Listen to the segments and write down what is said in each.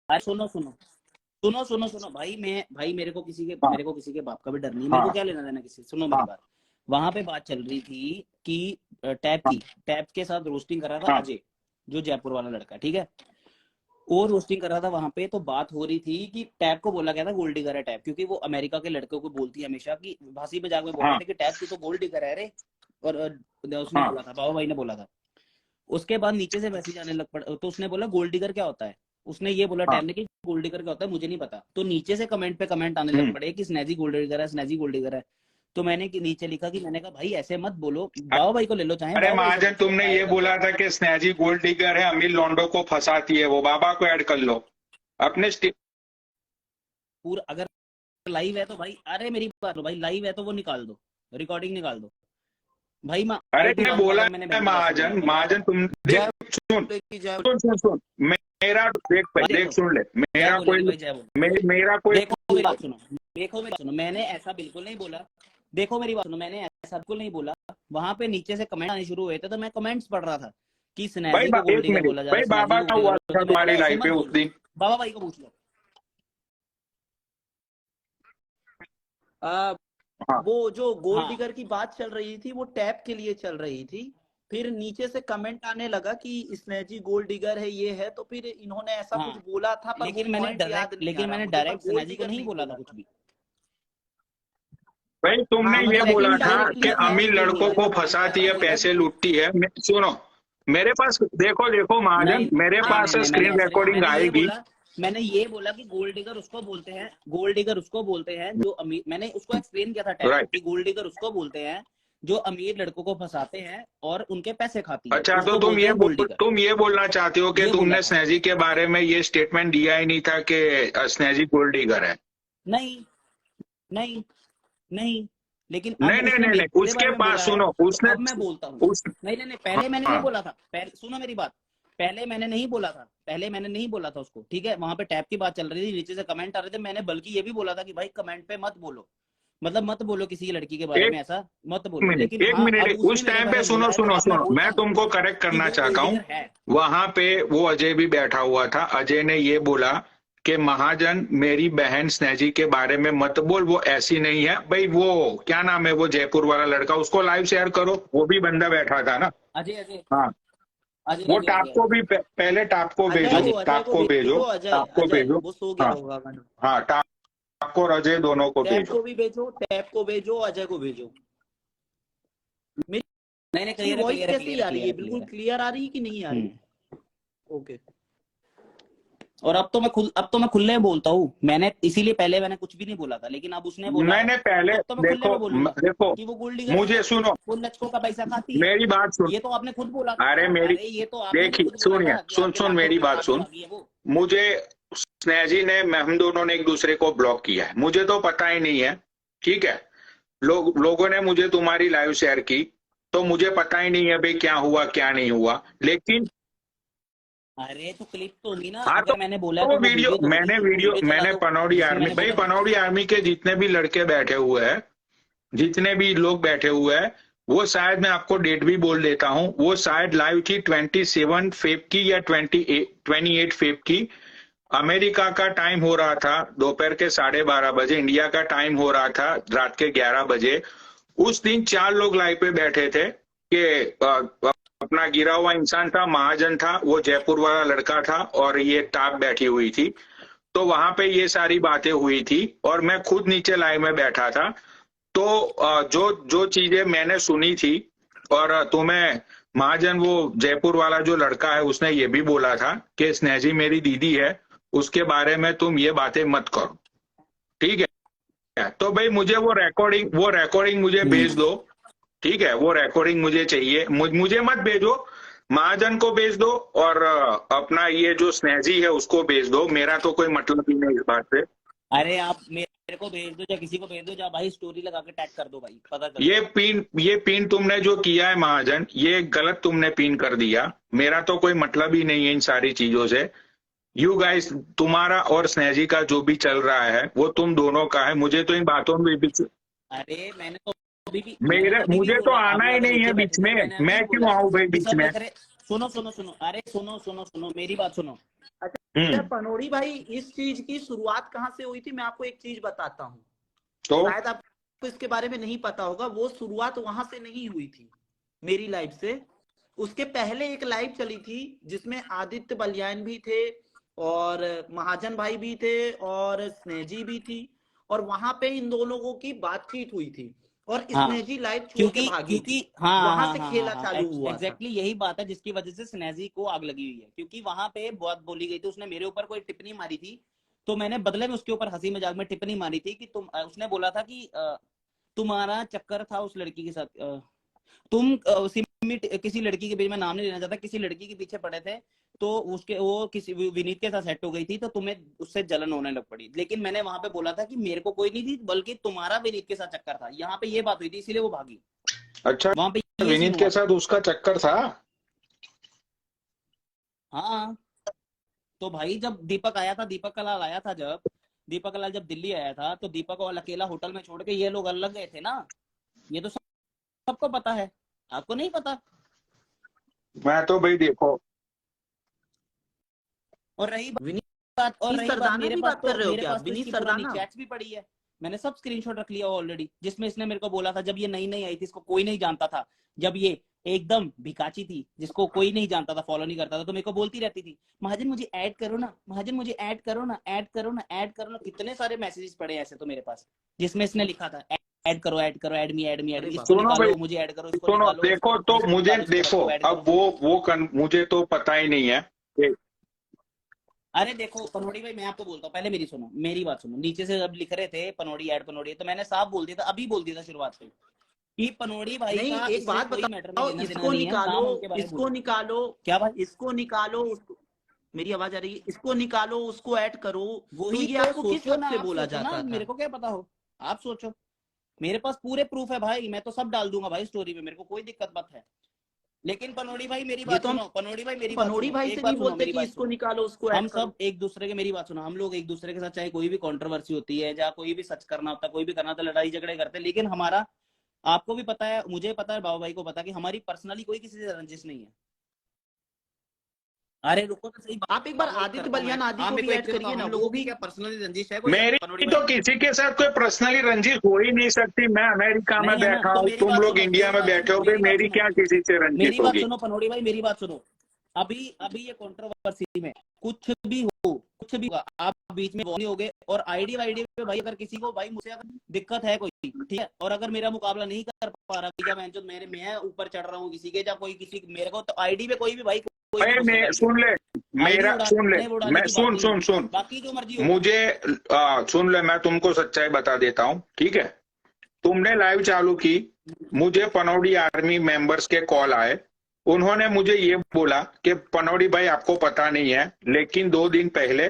अरे सुनो सुनो सुनो सुनो सुनो भाई, भाई हाँ मेरे को किसी के बाप का भी डर नहीं है, मेरे को हाँ क्या लेना देना किसी से। सुनो मेरी हाँ बात। वहां पे बात चल रही थी कि हाँ टैप के साथ रोस्टिंग कर रहा था हाँ अजय, जो जयपुर वाला लड़का, ठीक है। वो रोस्टिंग कर रहा था वहां पे, तो बात हो रही थी कि टैप को बोला गया था गोल्ड डिगर है टैप, क्योंकि वो अमेरिका के लड़कों को बोलती है हमेशा कि हंसी मजाक में बोल रहे हाँ थे कि टैप तू तो गोल्ड डिगर है रे। और उसने हाँ बोला था, बाबा भाई ने बोला था। उसके बाद नीचे से मैसेज आने लग पड़ा, तो उसने बोला गोल्ड डिगर क्या होता है। उसने ये बोला हाँ टैब ने कि गोल्ड डिगर क्या होता है मुझे नहीं पता। तो नीचे से कमेंट पे कमेंट आने लग हम्म। पड़े कि स्नैजी गोल्ड डिगर है, स्नैजी गोल्ड डिगर है। तो मैंने नीचे लिखा कि मैंने कहा भाई ऐसे मत बोलो, बाबा भाई को ले लो, चाहे अरे बाबा भाई से महाजन, पूछो तुमने ऐड ये कर दो। बोला था कि स्नेजी गोल्ड डिगर है, अमीर लौंडो को फंसाती है, वो बाबा को ऐड कर लो अपने पूरा अगर लाइव है तो भाई, अरे मेरी बात लो भाई, लाइव है तो वो निकाल दो, रिकॉर्डिंग निकाल दो भाई। मैं अरे आईडी तुमने मांगूंगा बोला अगर मैंने है बहन को ऐसे बोला महाजन, मैंने कहा महाजन तुम देख, जय सुन बोले की जय। सुन सुन सुन, मेरा देख भाई, भाई देख देखो, सुन ले, जय मेरा बोले कोई की भाई, जय बोले। मेरा कोई देखो मेरी बात सुनो, देखो मेरी बात सुनो, मैंने ऐसा बिल्कुल नहीं बोला। देखो मेरी बात सुनो, मैंने ऐसा बिल्कुल नहीं बोला। वहां पे नीचे से कमेंट आने शुरू हुए थे, तो मैं कमेंट्स पढ़ रहा था कि भाई स्नैजी को गोल्ड एक डिगर मिनट बोला जा रहा भाई, है, स्नैजी बाबा को का गोल्ड डिगर हुआ बोला, था तो मैंने कहा तुम्हारी ऐसे लाइफ मत पे उस बोलो। दिन। बाबा भाई को पूछ लो। आ, हाँ वो जो गोल्ड हाँ डिगर की बात चल रही थी वो टैप के लिए चल रही थी। फिर नीचे से कमेंट आने लगा कि स्नेजी गोल्ड डिगर है ये है, तो फिर इन्होंने ऐसा कुछ हाँ, बोला था पर वो पॉइंट याद नहीं आ लेकिन रहा मैंने मुझे, पर डायरेक्ट गोल्ड स्नैजी को डिगर नहीं नहीं बोला था बोला कुछ था। भी। भाई, तुमने हाँ ये मतलब बोला था कि इनडायरेक्टली हाँ अमीर स्नेजी लड़कों बोला को था। फंसाती है, मैंने बोला पैसे कि लूटती है। सुनो, मेरे पास देखो देखो महाजन, नहीं मेरे नहीं नहीं पास नहीं, मैंने स्क्रीन ऐसा नहीं बोला। रिकॉर्डिंग आएगी। मैंने ये बोला कि गोल्ड डिगर उसको बोलते हैं, गोल्ड डिगर उसको बोलते हैं जो अमीर, मैंने उसको एक्सप्लेन किया था टैप को राइट। कि गोल्ड डिगर उसको बोलते हैं जो अमीर लड़कों को फंसाते हैं और उनके पैसे खाती है, अच्छा, तो उसको बोलते हैं गोल्ड डिगर। तुम ये बोलना चाहते हो कि ये बोला तुमने था। स्नेजी के बारे में ये स्टेटमेंट दिया ही नहीं था कि स्नेजी गोल्ड डिगर है। नहीं नहीं नहीं, लेकिन अब नहीं नहीं उसने नहीं नहीं, मेरे उसके बारे में पास बोला है, सुनो, तो उसने अब मैं बोलता हूँ। उस नहीं नहीं नहीं, पहले मैंने नहीं हाँ बोला था, पहले सुनो मेरी बात। पहले मैंने नहीं बोला था, पहले मैंने नहीं बोला था उसको, ठीक है। वहां पे टैप की बात चल रही थी, नीचे से कमेंट आ रहे थे, मैंने बल्कि ये भी बोला था कि भाई कमेंट पे मत बोलो, मतलब मत बोलो किसी लड़की के बारे में ऐसा, मत बोलो। लेकिन एक हाँ, अब मिनट, उसने उस मेरे टाइम बारे पे में बोला सुनो है, तो सुनो अब मैं सुनो, बोलता मैं हूँ तुमको करेक्ट कि करना वो चाहता गोल्ड हूँ। डिगर है। वहां पे वो अजय भी बैठा हुआ था, अजय ने ये बोला कि महाजन मेरी बहन स्नेजी के बारे में मत बोल, वो ऐसी नहीं है। भाई वो क्या नाम है, वो जयपुर वाला लड़का, उसको लाइव शेयर करो, वो भी बंदा बैठा था ना। अजय अजय हाँ, अजय वो अजय टाप अजय को भी पहले टाप को भेजो, अजय अजय टाप को को भेजो, भेजो। अजय टाप को अजय भेजो। वो सो गया हाँ होगा मैडम। हाँ, टाप को और अजय दोनों को टैप भेजो। को भी भेजो, टैप को भेजो, अजय को भेजो। नहीं नहीं, मेरी क्लियर है वॉइस क्लियर है कैसी क्लियर है आ रही क्लियर है, है बिल्कुल क्लियर है। क्लियर आ रही है कि नहीं आ रही? ओके। और अब तो मैं खुले में बोलता हूँ, मैंने इसीलिए पहले मैंने कुछ भी नहीं बोला था, लेकिन अब उसने बोला है, मैंने पहले, तो अब तो मैं खुले देखो में बोलूंगा देखो, कि वो गोल्ड डिगर है, मुझे सुनो, वो लड़कों का पैसा खाती है। मेरी बात सुन, ये तो आपने खुद बोला अरे था, मेरी, अरे ये तो आपने भी देखिए खुद बोला सुनिए, था कि सुन आपके सुन लाखों मेरी रुपए बात खाके सुन। भागी है वो। मुझे स्नेजी ने, हम दोनों ने एक दूसरे को ब्लॉक किया है, मुझे तो पता ही नहीं है, ठीक है। लोगों ने मुझे तुम्हारी लाइव शेयर की, तो मुझे पता ही नहीं है भाई क्या हुआ क्या नहीं हुआ, लेकिन अरे तो क्लिप तो होगी ना, हाँ, अगर मैंने बोला है तो तो वो वीडियो तो होगी, वो वीडियो चला मैंने दो पनौड़ी जिसमें आर्मी, मैंने भाई बोला था। पनौड़ी आर्मी के जितने भी लड़के बैठे हुए हैं, जितने भी लोग बैठे हुए हैं, वो शायद, मैं आपको डेट भी बोल देता हूँ, वो शायद लाइव थी 27 फेब की या 28 फेब की। अमेरिका का टाइम हो रहा था दोपहर के 12:30 बजे, इंडिया का टाइम हो रहा था रात के 11 बजे। उस दिन 4 लोग लाइव पे बैठे थे कि अपना गिरा हुआ इंसान था, महाजन था, वो जयपुर वाला लड़का था, और ये टाप बैठी हुई थी। तो वहां पे ये सारी बातें हुई थी, और मैं खुद नीचे लाइव में बैठा था। तो जो जो चीजें मैंने सुनी थी, और तुम्हें महाजन, वो जयपुर वाला जो लड़का है, उसने ये भी बोला था कि स्नेजी मेरी दीदी है, उसके बारे में तुम ये बातें मत करो, ठीक है। तो भाई मुझे वो रिकॉर्डिंग मुझे भेज दो, ठीक है। वो रिकॉर्डिंग मुझे चाहिए, मुझे मत भेजो, महाजन को भेज दो, और अपना ये जो स्नेजी है उसको भेज दो, मेरा तो कोई मतलब ही नहीं इस बात से। अरे आप मेरे को भेज दो या किसी को भेज दो, या भाई स्टोरी लगा के टैग कर दो भाई, पता चल जाए। ये पिन तुमने जो किया है महाजन, ये गलत तुमने पिन कर दिया, मेरा तो कोई मतलब ही नहीं है इन सारी चीजों से। यू गाइस, तुम्हारा और स्नेजी का जो भी चल रहा है वो तुम दोनों का है, मुझे तो इन बातों में अरे मैंने तो मेरे अभी भी मुझे तो बोला, आप आना ही ज्यादा नहीं है नीचे बीच बैठे थे में, तो मैंने अभी मैं भी क्यों बोला आऊं भाई कि बीच में। सुनो सुनो सुनो, अरे सुनो सुनो सुनो, मेरी बात सुनो। अच्छा पनोड़ी भाई, इस चीज की शुरुआत कहाँ से हुई थी, मैं आपको एक चीज बताता हूँ, तो शायद आपको इसके बारे में नहीं पता होगा। वो शुरुआत वहां से नहीं हुई थी मेरी लाइफ से। उसके पहले एक लाइव चली थी जिसमें आदित्य बलियान भी थे और महाजन भाई भी थे और स्नेजी भी थी, और वहां पे इन दोनों लोगों की बातचीत हुई थी और हाँ, स्नेजी लाइव छोड़ के क्योंकि भागी क्योंकि थी। हाँ वहां हाँ से हाँ खेला हाँ, चालू हुआ था। एग्जैक्टली यही बात है जिसकी वजह से स्नेजी को आग लगी हुई है, क्योंकि वहां पे बहुत बोली गई थी, उसने मेरे ऊपर कोई टिप्पणी मारी थी, तो मैंने बदले में उसके ऊपर हंसी मजाक में टिप्पणी मारी थी कि तुम उसने बोला था कि तुम्हारा चक्कर था उस लड़की के साथ, तुम किसी लड़की के बीच में, नाम नहीं लेना चाहता, किसी लड़की के पीछे पड़े थे, तो उसके वो किसी विनीत के साथ सेट हो गई थी, तो तुम्हें उससे जलन होने लग पड़ी। लेकिन मैंने वहां पे बोला था कि मेरे को कोई नहीं थी, बल्कि तुम्हारा विनीत के साथ चक्कर था, यहाँ पे ये बात हुई थी, इसीलिए वो भागी। अच्छा, वहां पे ये सीन विनीत हुआ के था। साथ उसका चक्कर था? हाँ, तो भाई जब दीपक आया था, दीपक कलाल आया था, जब दीपक कलाल जब दिल्ली आया था, तो दीपक को अकेला होटल में छोड़ के ये लोग अलग गए थे ना, ये तो सबको पता है, आपको नहीं पता? मैं तो भाई देखो, और रही विनीत बात, और रही बात सरदाना मेरे की पास, बात कर तो रहे हो मेरे क्या? पास तो विनीत इसकी पुरानी सरदाना? चैट्स भी पड़ी है, मैंने सब स्क्रीनशॉट रख लिया ऑलरेडी, जिसमें इसने मेरे को बोला था, जब ये नई नई आई थी, इसको कोई नहीं जानता था, जब ये एकदम भिखाची थी, जिसको कोई नहीं जानता था, फॉलो नहीं करता था, तो मेरे को बोलती रहती थी, महाजन मुझे ऐड करो ना, महाजन मुझे ऐड करो ना, ऐड करो ना, ऐड करो ना। कितने सारे मैसेजेस पड़े ऐसे तो मेरे पास, जिसमें इसने लिखा था ऐड करो, ऐड करो, add me, add me, add अरे मी, बाप इसको रे। सुनो भाई, निकालो, मुझे ऐड करो, इसको सुनो, निकालो, देखो तो इसको मुझे निकालो, इसको देखो, ऐड करो। अब मुझे तो पता ही नहीं है। अरे देखो पनोड़ी भाई, मैं आपको बोलता हूँ, पहले मेरी सुनो, मेरी बात सुनो, नीचे से जब लिख रहे थे पनोड़ी ऐड पनोड़ी, तो मैंने साफ बोल दिया था, अभी बोल दिया था शुरुआत में, कि पनोड़ी भाई नहीं, का एक इससे बात कोई मैटर में बताओ, लेना देना इसको नहीं है, ना निकालो, मैं उनके बारे में इसको बोलूँ। निकालो, क्या भाई? इसको निकालो, उसको, मेरी आवाज आ रही है, इसको निकालो, उसको ऐड करो, तो वही ये तो आपको किस सोचो हद ना, से आप बोला सोचो ना, जाता था? मेरे को क्या पता हो, आप सोचो, मेरे पास पूरे प्रूफ है भाई, मैं तो सब डाल दूंगा भाई स्टोरी में, मेरे को कोई दिक्कत मत है। लेकिन पनोड़ी भाई मेरी ये बात तो हम सुनो, पनोड़ी भाई मेरी बात पनोड़ी सुनो, भाई एक से नहीं बात सुनो, बोलते मेरी कि बात इसको सुनो, निकालो, उसको हम ऐड करो। सब एक दूसरे के, मेरी बात सुनो, हम लोग एक दूसरे के साथ चाहे कोई भी कंट्रोवर्सी होती है, या कोई भी सच करना होता है, कोई भी करना होता है, लड़ाई झगड़े करते हैं, लेकिन हमारा, आपको भी पता है, मुझे पता है, बाबा भाई को पता है, कि हमारी पर्सनली कोई किसी से रंजिश नहीं है। अरे रुको तो सही, आप एक बार बात आदित्य करता हूँ मैं, बलियान आदि आप को मेरे भी को एक ऐड चीज बताओ, करिए ना, हम वो लोगों की भी। क्या पर्सनली रंजिश है कोई, पनोड़ी मेरी भाई? तो किसी के साथ कोई पर्सनली रंजिश हो ही नहीं सकती। मैं अमेरिका में नहीं है ना, बैठा तो हूँ, मेरी तुम बात लोग सुनो, इंडिया मेरी में बात बैठे सुनो, हो, मेरी बात मेरी सुनो, क्या किसी से रंजिश मेरी बात होगी? सुनो पनोड़ी भाई, मेरी बात सुनो, अभी अभी ये कंट्रोवर्सी में कुछ भी हो, कुछ भी होगा, आप बीच में नहीं होगे, और आईडी वाईडी पे भाई, अगर किसी को भाई मुझसे अगर दिक्कत है कोई, ठीक है, और अगर मेरा मुकाबला नहीं कर पा रहा, या मैं ऊपर चढ़ रहा हूँ किसी के, या कोई किसी मेरे को, तो आईडी पे कोई भी भाई, कोई भी अरे मुझसे मैं कर ले, सुन ले, आईडी मेरा सुन ले, उड़ाने उड़ाने मैं की बात सुन नहीं है, सुन सुन, बाकी जो मर्जी होगा। मुझे सुन ले, मैं तुमको सच्चाई बता देता हूँ, ठीक है? तुमने लाइव चालू की, मुझे पनौड़ी आर्मी मेंबर्स के कॉल आए, उन्होंने मुझे ये बोला कि पनौड़ी भाई आपको पता नहीं है, लेकिन 2 दिन पहले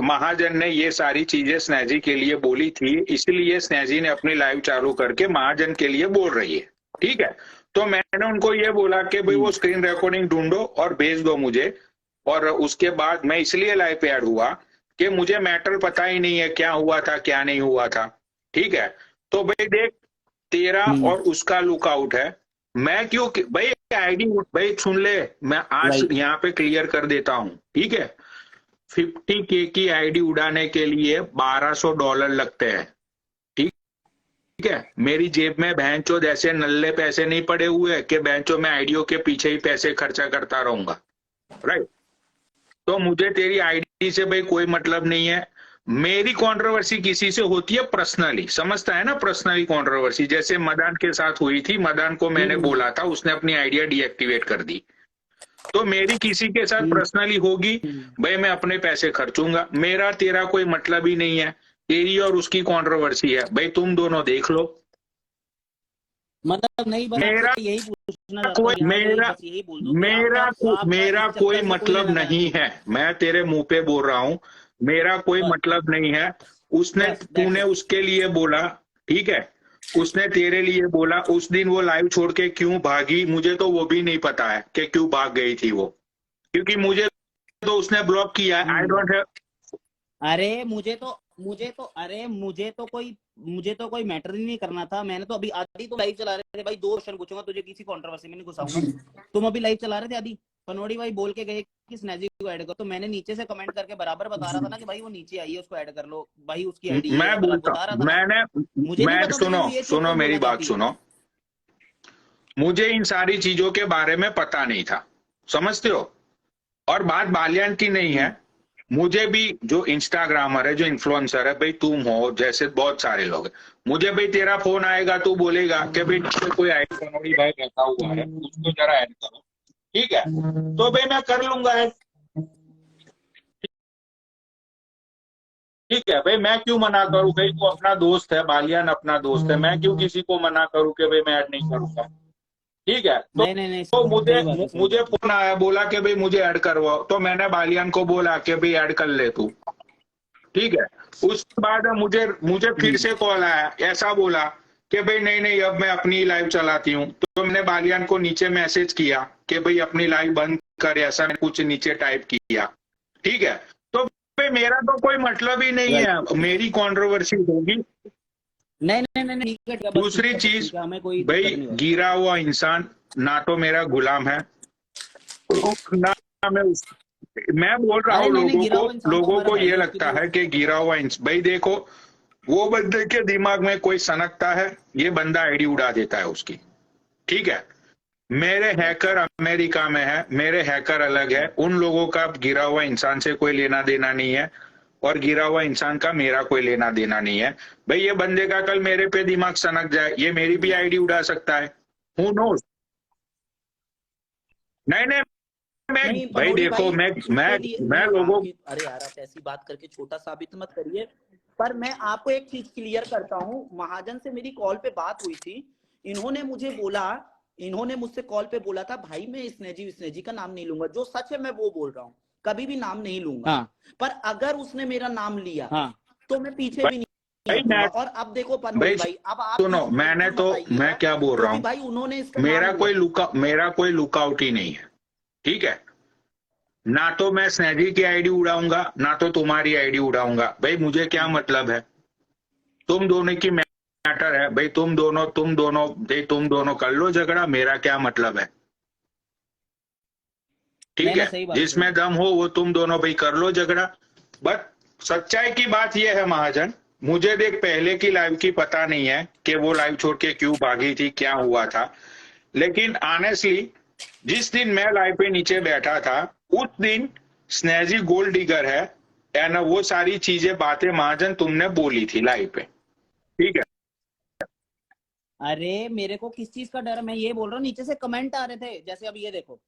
महाजन ने ये सारी चीजें स्नेजी के लिए बोली थी, इसलिए स्नेजी ने अपनी लाइव चालू करके महाजन के लिए बोल रही है, ठीक है? तो मैंने उनको ये बोला कि भाई वो स्क्रीन रिकॉर्डिंग ढूंढो और भेज दो मुझे, और उसके बाद मैं इसलिए लाइव पे ऐड हुआ कि मुझे मैटर पता ही नहीं है क्या हुआ था क्या नहीं हुआ था, ठीक है? तो भाई देख, तेरा और उसका लुकआउट है, मैं क्यों भाई आईडी, भाई सुन ले, मैं आज राइट, यहाँ पे क्लियर कर देता हूँ, ठीक है? 50K की आईडी उड़ाने के लिए $1200 लगते हैं, ठीक है? मेरी जेब में बहनचोद ऐसे नल्ले पैसे नहीं पड़े हुए हैं कि बहनचोद मैं आईडियो के पीछे ही पैसे खर्चा करता रहूंगा, राइट? तो मुझे तेरी आईडी से भाई कोई मतलब नहीं है। मेरी कंट्रोवर्सी किसी से होती है पर्सनली, समझता है ना? पर्सनली कंट्रोवर्सी जैसे मदान के साथ हुई थी, मदान को मैंने बोला था, उसने अपनी आइडिया डीएक्टिवेट कर दी, तो मेरी किसी के साथ पर्सनली होगी, भाई मैं अपने पैसे खर्चूंगा, मेरा तेरा कोई मतलब ही नहीं है, तेरी और उसकी कंट्रोवर्सी है, भाई तुम दोनों देख लो। मतलब नहीं, बस मेरा आपसे यही पूछना चाहता कोई हूँ यहाँ पे, मेरा बस यही बोल दो कि आपका मेरा इस कोई चक्कर से कोई मतलब लेना देना नहीं है, मैं तेरे मुंह पे बोल रहा हूं, मेरा कोई बस मतलब नहीं है। उसने, बस दैट्स तूने इट। उसके लिए बोला, ठीक है, उसने तेरे लिए बोला, उस दिन वो लाइव छोड़ के क्यों भागी, मुझे तो वो भी नहीं पता है कि क्यों भाग गई थी वो, क्योंकि मुझे तो उसने ब्लॉक किया है, आई डोंट हैव। अरे मुझे तो कोई मैटर ही नहीं करना था, मैंने तो अभी आदि तो लाइव चला रहे थे भाई, 2 क्वेश्चन पूछूंगा तुझे, किसी कंट्रोवर्सी में नहीं घुसाऊंगा, तुम अभी लाइव चला रहे थे आदि, पनोड़ी भाई बोल के गए कि स्नैजी को ऐड करो, तो मैंने नीचे से कमेंट करके बराबर बता रहा था ना कि भाई वो नीचे आई है, उसको ऐड कर लो भाई, उसकी आईडी मैं है, बोलता बता रहा हूँ, था ना। मुझे नहीं मैं पता था कि वो ये चीज सुनो तो मेरी बोला बात जाती है। सुनो, मुझे इन सारी चीजों के बारे में पता नहीं था, समझते हो। और बात बालियान की नहीं है, मुझे भी जो इंस्टाग्रामर है, जो इन्फ्लुएंसर है, भाई तुम हो जैसे बहुत सारे लोग हैं, मुझे भाई तेरा फोन आएगा तो बोलेगा कि भाई नीचे कोई ऐड पनोड़ी भाई बैठा हुआ है, उसको जरा ऐड करो, ठीक है, तो भाई मैं कर लूंगा ऐड, ठीक है भाई, मैं क्यों मना करूं, भाई तू अपना दोस्त है, बालियान अपना दोस्त है, मैं क्यों किसी को मना करूं कि भाई मैं ऐड नहीं करूंगा, ठीक है। नहीं नहीं नहीं, तो सही बात है, सही मुझे बात है। फोन आया, बोला कि भाई मुझे ऐड करवाओ, तो मैंने बालियान को बोला कि भाई ऐड कर ले तू, ठीक है। उसके बाद मुझे मुझे फिर से कॉल आया, ऐसा बोला कि भाई नहीं नहीं अब मैं अपनी लाइव चलाती हूँ, तो मैंने बालियान को नीचे मैसेज किया कि भाई अपनी लाइव बंद कर, ऐसा कुछ नीचे टाइप किया, ठीक है। तो भाई मेरा तो कोई मतलब ही नहीं राइट, है, मेरी कंट्रोवर्सी होगी। नहीं नहीं नहीं नहीं, ठीक है, बस ठीक दूसरी है, बस चीज, ठीक है, हमें कोई भाई दिक्कत नहीं है। गिरा हुआ इंसान ना तो मेरा गुलाम है, ना मैं मैं बोल रहा अरे हूँ नहीं नहीं, गिरा हुआ इंसान तो लोगों हमारा को भाई ये है, उसकी लगता तो। है कि गिरा हुआ भाई देखो, वो बंदे के दिमाग में कोई सनकता है, ये बंदा आईडी उड़ा देता है उसकी, ठीक है। मेरे हैकर अमेरिका में है, मेरे हैकर अलग है, उन लोगों का गिरा हुआ इंसान से कोई लेना देना नहीं है, और गिरा हुआ इंसान का मेरा कोई लेना देना नहीं है। भाई ये बंदे का कल मेरे पे दिमाग सनक जाए, ये मेरी भी आईडी उड़ा सकता है, हु नोज। नहीं नहीं, मैं नहीं भाई पनोड़ी देखो, भाई, मैं इसके लिए मैं नहीं, लोगों, आपकी, अरे यार आप ऐसी बात करके छोटा साबित मत करिए। पर मैं आपको एक चीज क्लियर करता हूँ, महाजन से मेरी कॉल पे बात हुई थी, इन्होंने मुझे बोला, इन्होंने मुझसे कॉल पे बोला था भाई मैं स्नेजी का नाम नहीं लूंगा, जो सच है मैं वो बोल रहा हूँ, कभी भी नाम नहीं लूंगा। हाँ पर अगर उसने मेरा नाम लिया हाँ, तो मैं पीछे भी नहीं भाई हटूंगा। मैं, और अब देखो पनोड़ी भाई भाई, अब आप सुनो, किसी को भी मत मैं आइएगा, क्या बोल रहा क्योंकि हूँ, भाई उन्होंने इसका नाम लिया। मेरा कोई लुकआउट ही नहीं है, ठीक है। ना तो मैं स्नेजी की आईडी उड़ाऊंगा, ना तो तुम्हारी आईडी उड़ाऊंगा, भाई मुझे क्या मतलब है, तुम दोनों की मैटर है, भाई तुम दोनों कर लो झगड़ा, मेरा क्या मतलब है, नहीं ठीक नहीं, है। सही बात है, सही जिसमें बात दम हो वो तुम दोनों भाई कर लो झगड़ा। बट सच्चाई की बात यह है महाजन, मुझे देख पहले की लाइव की पता नहीं है कि वो लाइव छोड़ के क्यों भागी थी, क्या हुआ था, लेकिन ऑनेस्टली जिस दिन मैं लाइव पे नीचे बैठा था, उस दिन स्नेजी गोल्ड डिगर है, एंड वो सारी चीजें बातें महाजन तुमने बोली थी लाइव पे, ठीक है। अरे मेरे को किस चीज का डर है, मैं ये बोल रहा हूँ, नीचे से कमेंट आ रहे थे, जैसे अब ये देखो,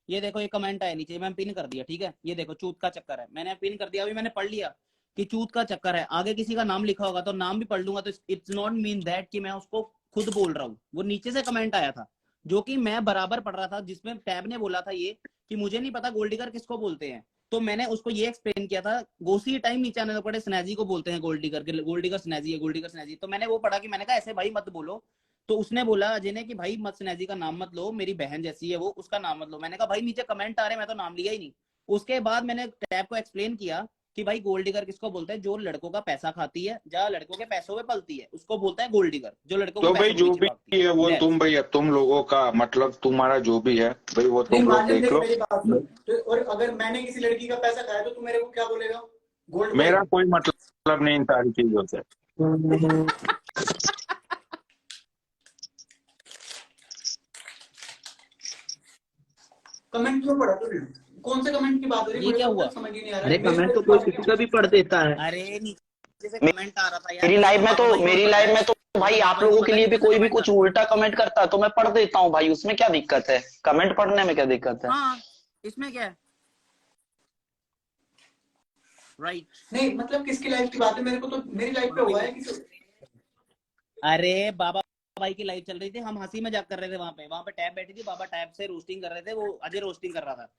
ये देखो, ये कमेंट आया नीचे, मैंने पिन कर दिया, ठीक है, ये देखो चूत का चक्कर है, मैंने पिन कर दिया, अभी मैंने पढ़ लिया कि चूत का चक्कर है, आगे किसी का नाम लिखा होगा तो नाम भी पढ़ लूंगा, तो इट्स नॉट मीन दैट कि मैं उसको खुद बोल रहा हूँ, वो नीचे से कमेंट आया था जो कि मैं बराबर पढ़ रहा था, जिसमें टैब ने बोला था ये कि मुझे नहीं पता गोल्ड डिगर किसको बोलते हैं, तो मैंने उसको ये एक्सप्लेन किया था, गोसी टाइम नीचे आने पड़े, स्नैजी को बोलते हैं गोल्ड डिगर, गोल्ड डिगर स्नैजी है, गोल्ड डिगर स्नैजी, तो मैंने वो पढ़ा कि मैंने कहा ऐसे भाई मत बोलो, तो उसने बोला अजय ने कि भाई मत स्नैजी का नाम मत लो, मेरी बहन जैसी है वो, उसका नाम मत लो, मैंने कहा भाई नीचे कमेंट आ रहे हैं, मैं तो नाम लिया ही नहीं। उसके बाद मैंने टैब को एक्सप्लेन किया कि भाई गोल्ड डिगर किसको बोलते हैं, जो लड़कों का पैसा खाती है, जहाँ लड़कों के पैसों में पलती है, उसको बोलते हैं गोल्ड डिगर, जो लड़कों तो के भाई पैसों के जो पीछे भी भागती है। है वो That's- तुम, भाई अब तुम लोगों का मतलब, तुम्हारा जो भी है भाई वो नहीं तुम लोग महाजन देख देख लो, मेरी बात सुन, तो और अगर मैंने किसी लड़की का पैसा खाया तो तू मेरे को क्या बोलेगा, गोल्ड भाई? मेरा कोई मतलब नहीं इन सारी चीजों से। कमेंट क्यों पढ़ा तूने? कौन से कमेंट की बात हो रही है, ये मेरे क्या को हुआ? तो समझ ही नहीं आ रहा अरे है। कमेंट तो कोई किसी का भी पढ़ देता है। अरे नीचे से कमेंट आ रहा था यार, मेरी लाइव में तो बाबा भाई को मेरी पता लाइव है, में तो भाई आप बाबा भाई को लोगों के पता लिए है भी नीचे से कोई भी कमेंट आ कुछ रहा था। उल्टा कमेंट करता है तो मैं पढ़ देता हूँ भाई, उसमें क्या दिक्कत है? कमेंट पढ़ने में क्या दिक्कत है? हाँ, इसमें क्या है, राइट। नहीं मतलब किसकी लाइफ की बात है, मेरे को तो मेरी लाइफ पे हुआ है किसी। अरे बाबा भाई की लाइव चल रही थी, हम हंसी मजाक कर रहे थे, वहां पे टैब बैठी थी, बाबा टैब से रोस्टिंग कर रहे थे, वो अजय रोस्टिंग कर रहा था,